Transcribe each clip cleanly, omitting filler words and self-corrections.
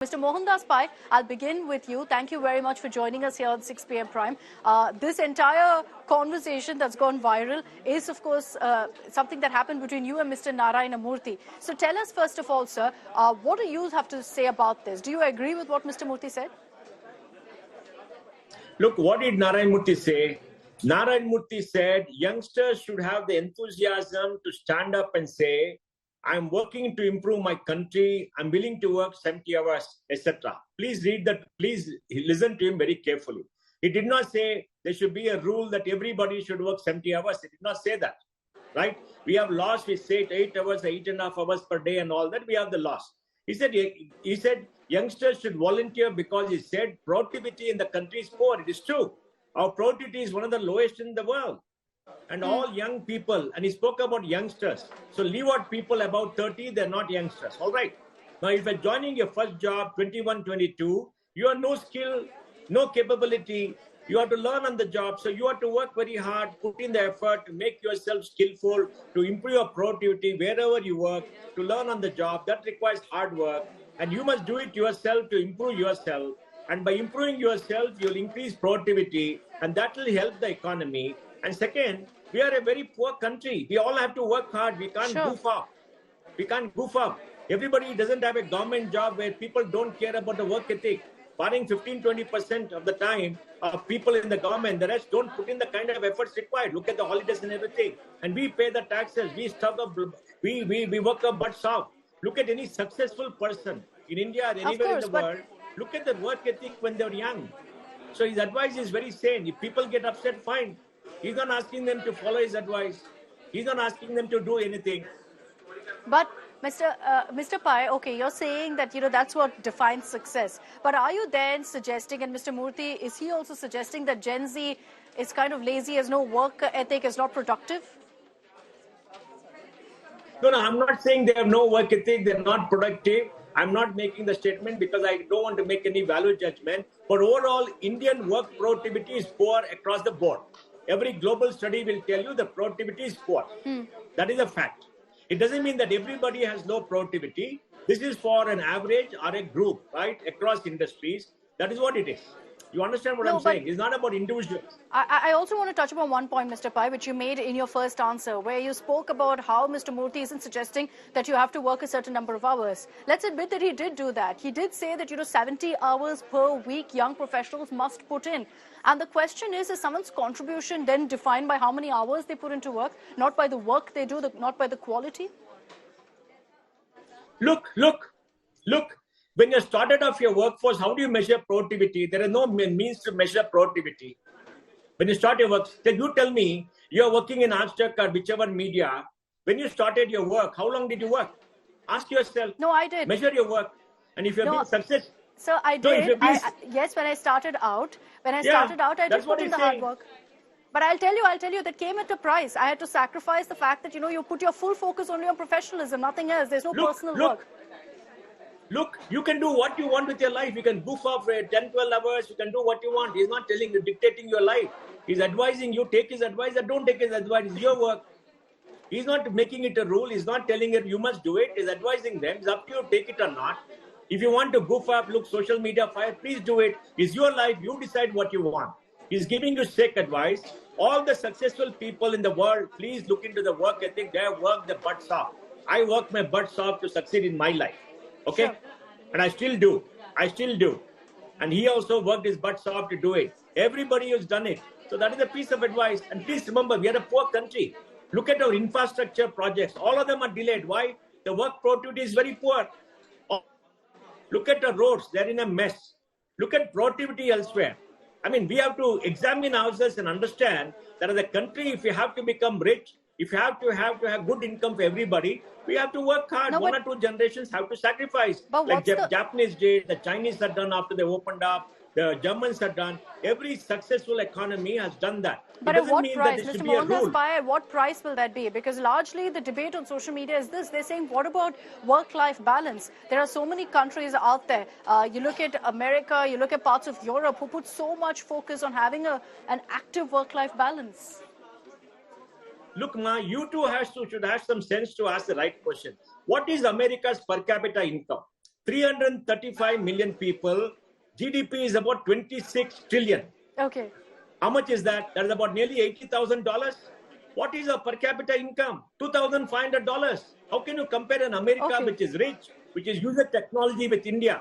Mr. Mohandas Pai, I'll begin with you. Thank you very much for joining us here on 6 p.m. Prime. This entire conversation that's gone viral is, of course, something that happened between you and Mr. Narayana Murthy. So tell us, first of all, sir, what do you have to say about this? Do you agree with what Mr. Murthy said? Look, what did Narayana Murthy say? Narayana Murthy said youngsters should have the enthusiasm to stand up and say, I'm working to improve my country. I'm willing to work 70 hours, etc. Please read that. Please listen to him very carefully. He did not say there should be a rule that everybody should work 70 hours. He did not say that, right? We have laws. We say 8 hours, 8.5 hours per day and all that. We have the laws. He said youngsters should volunteer because he said productivity in the country is poor. It is true. Our productivity is one of the lowest in the world. And all young people, and he spoke about youngsters. So leave out people about 30, they're not youngsters. All right. Now, if you're joining your first job, 21, 22, you have no skill, no capability. You have to learn on the job. So you have to work very hard, put in the effort to make yourself skillful, to improve your productivity wherever you work, to learn on the job. That requires hard work. And you must do it yourself to improve yourself. And by improving yourself, you'll increase productivity, and that will help the economy. And second, we are a very poor country. We all have to work hard. We can't goof up. We can't goof up. Everybody doesn't have a government job where people don't care about the work ethic. Barring 15-20% of the time of people in the government, the rest don't put in the kind of efforts required. Look at the holidays and everything. And we pay the taxes. We work our butts off. Look at any successful person in India or anywhere in the world. Look at the work ethic when they're young. So his advice is very sane. If people get upset, fine. He's not asking them to follow his advice. He's not asking them to do anything. But Mr. Pai, okay, you're saying that, that's what defines success. But are you then suggesting, and Mr. Murthy, is he also suggesting that Gen Z is kind of lazy, has no work ethic, is not productive? No, I'm not saying they have no work ethic, they're not productive. I'm not making the statement because I don't want to make any value judgment. But overall, Indian work productivity is poor across the board. Every global study will tell you the productivity is poor. That is a fact. It doesn't mean that everybody has low productivity. This is for an average or a group, right? Across industries. That is what it is. You understand what I'm saying? It's not about individuals. I also want to touch upon one point, Mr. Pai, which you made in your first answer, where you spoke about how Mr. Murthy isn't suggesting that you have to work a certain number of hours. Let's admit that he did do that. He did say that, 70 hours per week young professionals must put in. And the question is someone's contribution then defined by how many hours they put into work, not by the work they do, not by the quality? Look. When you started off your workforce, how do you measure productivity? There are no means to measure productivity. When you start your work, then you tell me you're working in Aztec or whichever media. When you started your work, how long did you work? Ask yourself. No, I did. Measure your work. And if you're being successful. So I did. Yes, when I started out, I did put in the hard work. But I'll tell you, that came at a price. I had to sacrifice the fact that, you put your full focus only on professionalism, nothing else. There's no personal work. Look, you can do what you want with your life. You can goof off for 10, 12 hours. You can do what you want. He's not telling you, dictating your life. He's advising you, take his advice or don't take his advice. It's your work. He's not making it a rule. He's not telling you, you must do it. He's advising them. It's up to you, take it or not. If you want to goof up, look, social media fire, please do it. It's your life. You decide what you want. He's giving you sick advice. All the successful people in the world, please look into the work ethic. They have worked their butts off. I worked my butts off to succeed in my life. Okay? Sure. And I still do. And he also worked his butts off to do it. Everybody has done it. So that is a piece of advice. And please remember, we are a poor country. Look at our infrastructure projects. All of them are delayed. Why? The work productivity is very poor. Look at the roads. They're in a mess. Look at productivity elsewhere. I mean, we have to examine ourselves and understand that as a country, if we have to become rich, if you have to have good income for everybody, we have to work hard. One or two generations have to sacrifice. Like Japanese did, the Chinese had done after they opened up, the Germans had done. Every successful economy has done that. But at what price, Mr. Mohandas Pai, at what price will that be? Because largely the debate on social media is this. They're saying, what about work-life balance? There are so many countries out there. You look at America, you look at parts of Europe who put so much focus on having an active work-life balance. Look, Ma, you two should have some sense to ask the right question. What is America's per capita income? 335 million people. GDP is about 26 trillion. Okay. How much is that? That is about nearly $80,000. What is our per capita income? $2,500. How can you compare an America which is rich, which is using technology with India?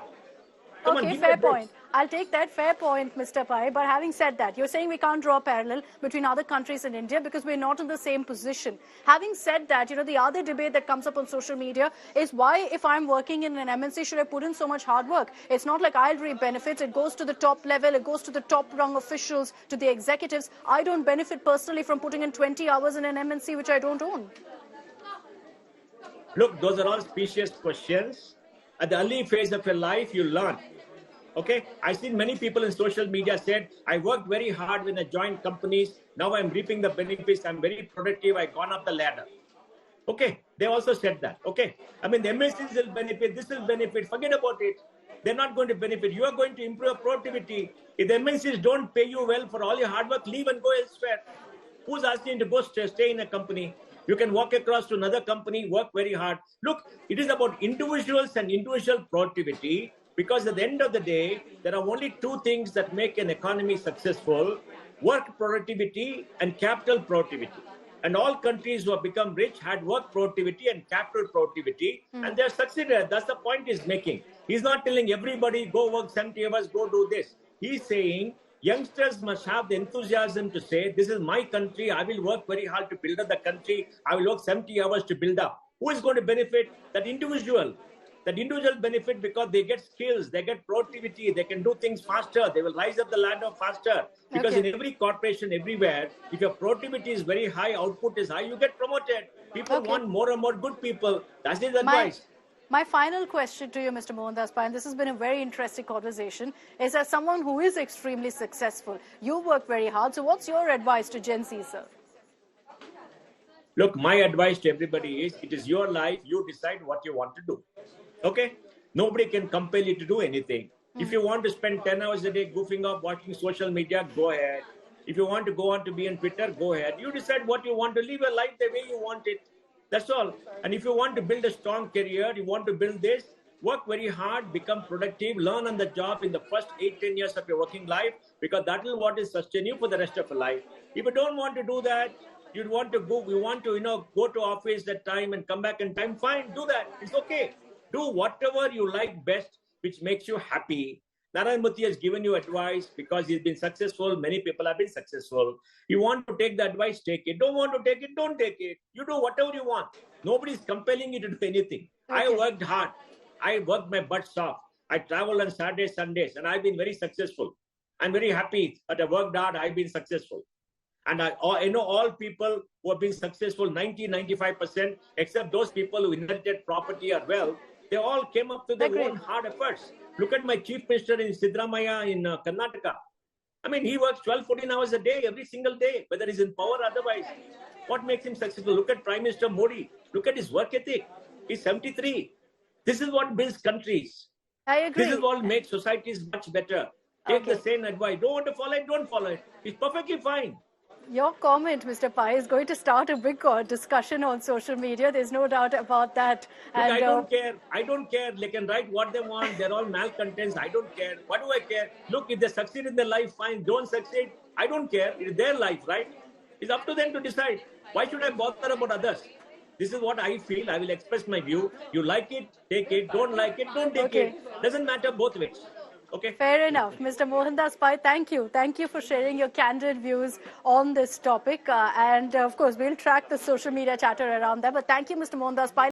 Come on, Okay, give fair me a break. point. I'll take that fair point, Mr. Pai. But having said that, you're saying we can't draw a parallel between other countries and India because we're not in the same position. Having said that, the other debate that comes up on social media is why, if I'm working in an MNC, should I put in so much hard work? It's not like I'll reap benefits. It goes to the top level. It goes to the top rung officials, to the executives. I don't benefit personally from putting in 20 hours in an MNC, which I don't own. Look, those are all specious questions. At the early phase of your life, you learn. Okay, I've seen many people in social media said, I worked very hard when I joined companies. Now I'm reaping the benefits. I'm very productive. I've gone up the ladder. Okay, they also said that. Okay, I mean, the MSCs will benefit. This will benefit. Forget about it. They're not going to benefit. You are going to improve productivity. If the MNCs don't pay you well for all your hard work, leave and go elsewhere. Who's asking you to go stay in a company? You can walk across to another company, work very hard. Look, it is about individuals and individual productivity, because at the end of the day, there are only two things that make an economy successful: work productivity and capital productivity. And all countries who have become rich had work productivity and capital productivity, and they're succeeded. That's the point he's making. He's not telling everybody, go work 70 hours, go do this. He's saying youngsters must have the enthusiasm to say, this is my country. I will work very hard to build up the country. I will work 70 hours to build up. Who is going to benefit? That individual. That individual benefit because they get skills, they get productivity, they can do things faster, they will rise up the ladder faster. Because in every corporation, everywhere, if your productivity is very high, output is high, you get promoted. People want more and more good people. That's his advice. My final question to you, Mr. Mohandas Pai, and this has been a very interesting conversation, is as someone who is extremely successful, you work very hard. So what's your advice to Gen Z, sir? Look, my advice to everybody is, it is your life. You decide what you want to do. Okay? Nobody can compel you to do anything. If you want to spend 10 hours a day goofing off, watching social media, go ahead. If you want to go on to be on Twitter, go ahead. You decide what you want to live your life the way you want it. That's all. And if you want to build a strong career, you want to build this, work very hard, become productive, learn on the job in the first 8-10 years of your working life, because that is what will sustain you for the rest of your life. If you don't want to do that, you want to go to office at time and come back in time, fine, do that. It's okay. Do whatever you like best, which makes you happy. Narayana Murthy has given you advice because he's been successful. Many people have been successful. You want to take the advice, take it. Don't want to take it, don't take it. You do whatever you want. Nobody's compelling you to do anything. Okay. I worked hard. I worked my butts off. I traveled on Saturdays, Sundays, and I've been very successful. I'm very happy that I worked hard. I've been successful. And I know all people who have been successful, 90-95%, except those people who inherited property or wealth, they all came up to their own hard efforts. Look at my chief minister in Siddaramaiah in Karnataka. I mean, he works 12-14 hours a day, every single day, whether he's in power or otherwise. What makes him successful? Look at Prime Minister Modi. Look at his work ethic. He's 73. This is what builds countries. I agree. This is what makes societies much better. Take the same advice. Don't want to follow it, don't follow it. It's perfectly fine. Your comment, Mr. Pai, is going to start a big discussion on social media. There's no doubt about that. Look, and I don't care. I don't care. They can write what they want. They're all malcontents. I don't care. What do I care? Look, if they succeed in their life, fine. Don't succeed, I don't care. It's their life, right? It's up to them to decide. Why should I bother about others? This is what I feel. I will express my view. You like it, take it. Don't like it, don't take it. Doesn't matter both ways. Okay. Fair enough. Mr. Mohandas Pai, thank you. Thank you for sharing your candid views on this topic. And of course, we'll track the social media chatter around that. But thank you, Mr. Mohandas Pai.